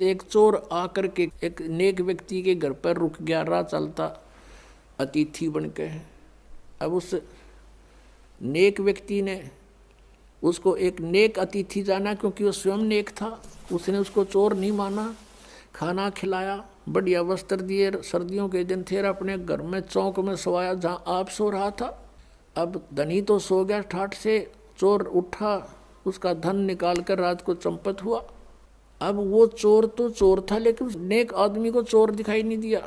एक चोर आकर के एक नेक व्यक्ति के घर पर रुक गया, राह चलता अतिथि बन के। अब उस नेक व्यक्ति ने उसको एक नेक अतिथि जाना, क्योंकि वो स्वयं नेक था। उसने उसको चोर नहीं माना, खाना खिलाया, बढ़िया वस्त्र दिए। सर्दियों के दिन थे, अपने घर में चौक में सोया जहाँ आप सो रहा था। अब धनी तो सो गया ठाठ से, चोर उठा, उसका धन निकाल कर रात को चंपत हुआ। अब वो चोर तो चोर था, लेकिन नेक आदमी को चोर दिखाई नहीं दिया।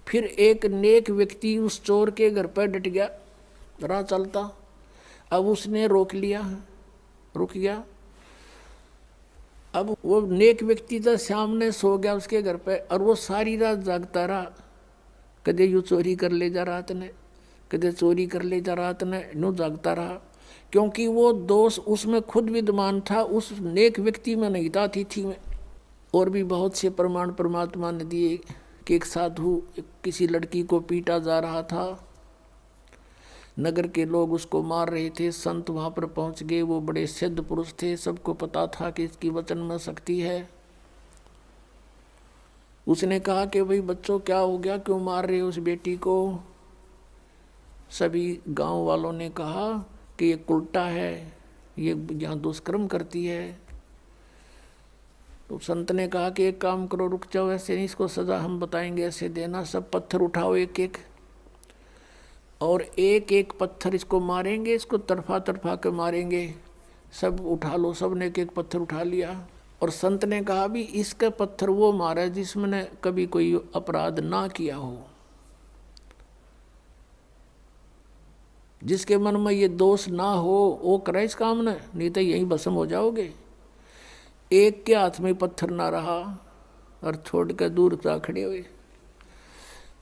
फिर एक नेक व्यक्ति उस चोर के घर पर डट गया, राह चलता। अब उसने रोक लिया, रुक गया। अब वो नेक व्यक्ति तो सामने सो गया उसके घर पे, और वो सारी रात जागता रहा। कदे यूँ चोरी कर ले जा रात ने, कदे चोरी कर ले जा रात ने, यूँ जागता रहा। क्योंकि वो दोष उसमें खुद विद्यमान था, उस नेक व्यक्ति में नहीं था, अतिथि में। और भी बहुत से प्रमाण परमात्मा ने दिए कि एक साधु किसी लड़की को पीटा जा रहा था, नगर के लोग उसको मार रहे थे। संत वहाँ पर पहुँच गए, वो बड़े सिद्ध पुरुष थे, सबको पता था कि इसकी वचन में शक्ति है। उसने कहा कि भाई बच्चों क्या हो गया, क्यों मार रहे हो उस बेटी को। सभी गांव वालों ने कहा कि ये उल्टा है, ये यहाँ दुष्कर्म करती है। तो संत ने कहा कि एक काम करो, रुक जाओ, ऐसे नहीं, इसको सजा हम बताएंगे, ऐसे देना। सब पत्थर उठाओ एक एक, और एक एक पत्थर इसको मारेंगे, इसको तरफा तरफा के मारेंगे। सब उठा लो, सब ने एक एक पत्थर उठा लिया। और संत ने कहा भी इसका पत्थर वो मारा जिसमें कभी कोई अपराध ना किया हो, जिसके मन में ये दोष ना हो, वो करे इस काम ने, नहीं तो यहीं भस्म हो जाओगे। एक के हाथ में पत्थर ना रहा और छोड़ कर दूर जा खड़े हुए।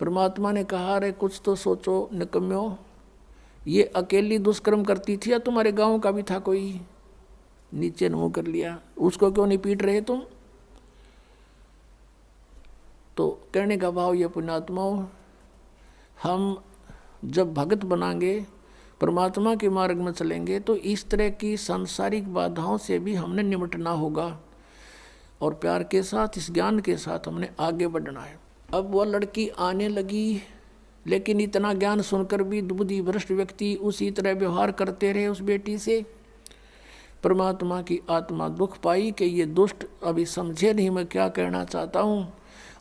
परमात्मा ने कहा, अरे कुछ तो सोचो निकम्यो, ये अकेली दुष्कर्म करती थी या तुम्हारे गांव का भी था कोई। नीचे मुंह कर लिया, उसको क्यों नहीं पीट रहे तुम। तो कहने का भाव ये पुण्यात्माओं, हम जब भगत बनाएंगे, परमात्मा के मार्ग में चलेंगे, तो इस तरह की सांसारिक बाधाओं से भी हमने निपटना होगा, और प्यार के साथ, इस ज्ञान के साथ हमने आगे बढ़ना है। अब वह लड़की आने लगी, लेकिन इतना ज्ञान सुनकर भी बुद्धि भ्रष्ट व्यक्ति उसी तरह व्यवहार करते रहे उस बेटी से। परमात्मा की आत्मा दुख पाई कि ये दुष्ट अभी समझे नहीं मैं क्या कहना चाहता हूँ।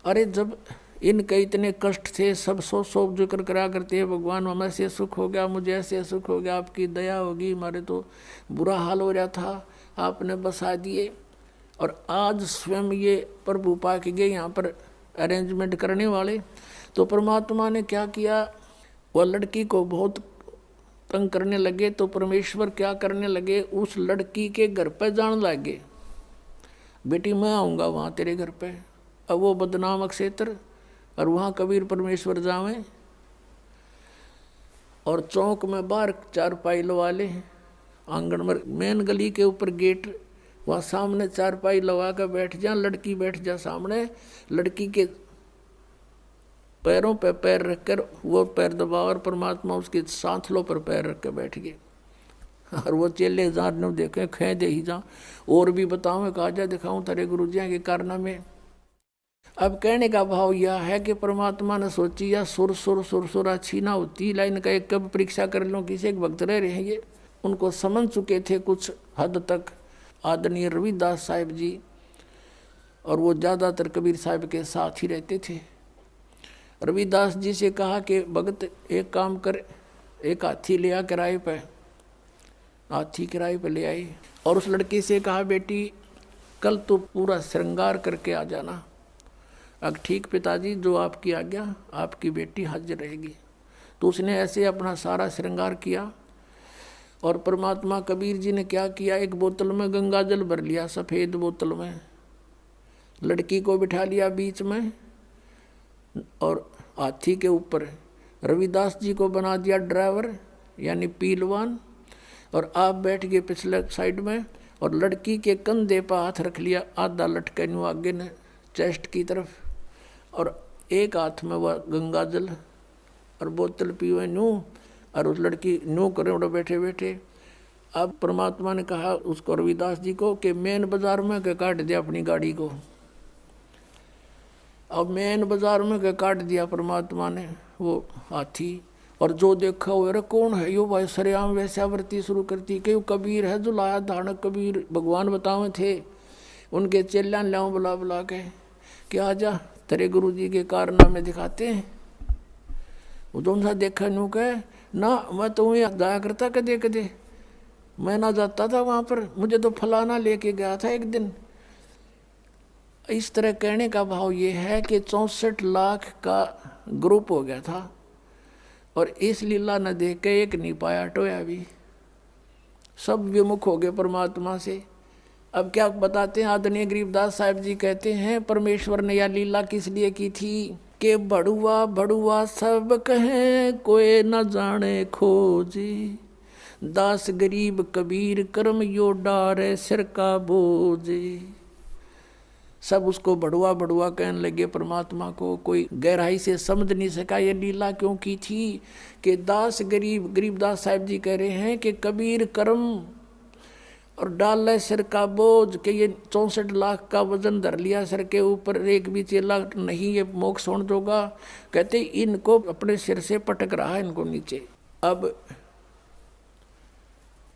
अरे जब इनके इतने कष्ट थे, सब सोच जिक्र करा करते हैं, भगवान हमें से सुख हो गया, मुझे ऐसे सुख हो गया, आपकी दया होगी, हमारे तो बुरा हाल हो रहा था, आपने बसा दिए। और आज स्वयं ये प्रभु पा के गए यहाँ पर अरेंजमेंट करने वाले। तो परमात्मा ने क्या किया, वह लड़की को बहुत तंग करने लगे। तो परमेश्वर क्या करने लगे, उस लड़की के घर पर जान लगे, बेटी मैं आऊँगा वहाँ तेरे घर पे। अब वो बदनाम क्षेत्र, और वहाँ कबीर परमेश्वर जावें, और चौक में बाहर चारपाई लगा ले, आंगन में मेन गली के ऊपर गेट, वहाँ सामने चारपाई लगा कर बैठ जा, लड़की बैठ जा सामने, लड़की के पैरों पे पैर रखकर वो पैर दबाओ, और परमात्मा उसके सांथलों पर पैर रख कर बैठ गए। और वो चेले जान ने देखे, खे दे ही जा, और भी बताऊँ, कहा जा दिखाऊँ तेरे गुरु जी के कारनामे। अब कहने का भाव यह है कि परमात्मा ने सोची या सुर अच्छी ना होती, लाइन का एक कब परीक्षा कर लो, किसी एक भक्त रह रहेंगे। उनको समझ चुके थे कुछ हद तक आदरणीय रविदास साहिब जी, और वो ज़्यादातर कबीर साहिब के साथ ही रहते थे। रविदास जी से कहा कि भगत एक काम कर, एक हाथी ले आ किराए पे। हाथी किराए पे ले आई, और उस लड़की से कहा, बेटी कल तो पूरा श्रृंगार करके आ जाना। अब ठीक पिताजी, जो आपकी आज्ञा, आपकी बेटी हाजिर रहेगी। तो उसने ऐसे अपना सारा श्रृंगार किया। और परमात्मा कबीर जी ने क्या किया, एक बोतल में गंगा जल भर लिया, सफ़ेद बोतल में, लड़की को बिठा लिया बीच में, और हाथी के ऊपर रविदास जी को बना दिया ड्राइवर यानी पीलवान, और आप बैठ गए पिछले साइड में, और लड़की के कंधे पर हाथ रख लिया, आधा लटके नु आगे ने चेस्ट की तरफ, और एक हाथ में वह गंगा जल और बोतल पीवे नू, और उस लड़की नू करे उड़े बैठे बैठे। अब परमात्मा ने कहा उसको, रविदास जी को, कि मेन बाजार में के काट दे अपनी गाड़ी को, अब मेन बाजार में के काट दिया परमात्मा ने वो हाथी, और जो देखा वो अरे कौन है यो भाई, सरेआम वैश्यावृत्ति शुरू करती। क्यों कबीर है जो लाया धानक कबीर भगवान बतावे थे, उनके चेल्यान लाऊं बुला बुला के कि आजा तेरे गुरु जी के कारनामे दिखाते हैं। वो तो उनसा देखा नू कहे ना, मैं तो वहीं जाया करता कदे कदे, मैं ना जाता था वहाँ पर, मुझे तो फलाना लेके गया था एक दिन। इस तरह कहने का भाव ये है कि 64 लाख का ग्रुप हो गया था, और इस लीला न देख के एक नहीं पाया टोया भी, सब विमुख हो गए परमात्मा से। अब क्या बताते हैं आदरणीय गरीबदास साहब जी, कहते हैं परमेश्वर ने यह लीला किस लिए की थी कि बड़ुआ बड़ुआ सब कहें कोई न जाने खोजी, दास गरीब कबीर कर्म यो डारे सिर का बोझी। सब उसको बड़ुआ बड़ुआ कहने लगे परमात्मा को, कोई गहराई से समझ नहीं सका ये लीला क्यों की थी कि दास गरीब, गरीबदास साहब जी कह रहे हैं कि कबीर कर्म और डाल सिर का बोझ, कि ये 64 लाख का वजन धर लिया सिर के ऊपर, एक भी चेला नहीं ये मोक्ष होने दोगा। कहते इनको अपने सिर से पटक रहा है इनको नीचे। अब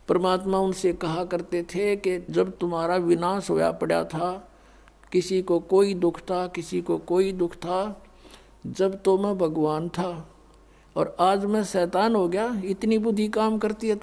परमात्मा उनसे कहा करते थे कि जब तुम्हारा विनाश होया पड़ा था, किसी को कोई दुख था, किसी को कोई दुख था, जब तो मैं भगवान था और आज मैं शैतान हो गया, इतनी बुद्धि काम करती है।